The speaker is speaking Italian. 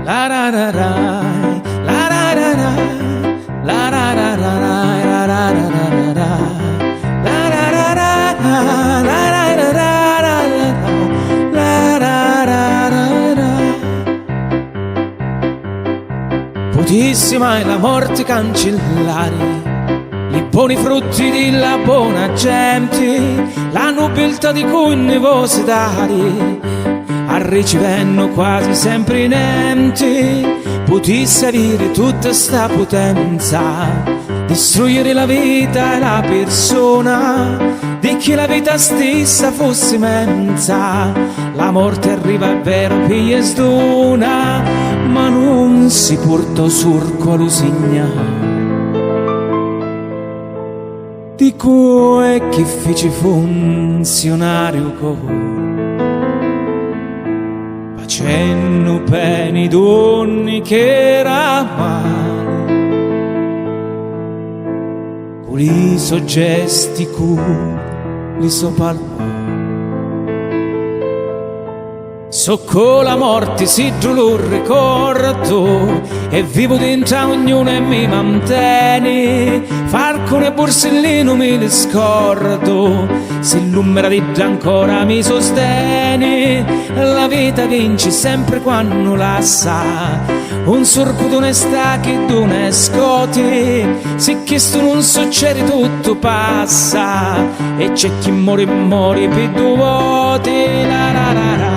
la ra ra ra, la ra ra ra, la ra ra ra, la ra ra ra ra, la ra ra ra, la ra ra ra, la ra ra ra. Potissima è la morte cancellare i buoni frutti della buona gente, la nobiltà di cui ne vuoi dare, arricivenno quasi sempre in ente. Potesse avere tutta sta potenza, distruggere la vita e la persona, di che la vita stessa fosse mensa. La morte arriva è vero piglia sdona, ma non si porta sul quale segna. Di cui è chi fece funzionario facendo peni d'ogni che era male, con i soggesti cu li sopalò. Socco la morte si giù lo ricordo e vivo dentro ognuno e mi mantiene. Falcone e borsellino me li scordo, se l'umbra di già ancora mi sostiene. La vita vince sempre quando la sa, un sorco d'onestà che dona scote. Se questo non succede tutto passa, e c'è chi muore per due volte. La la la la.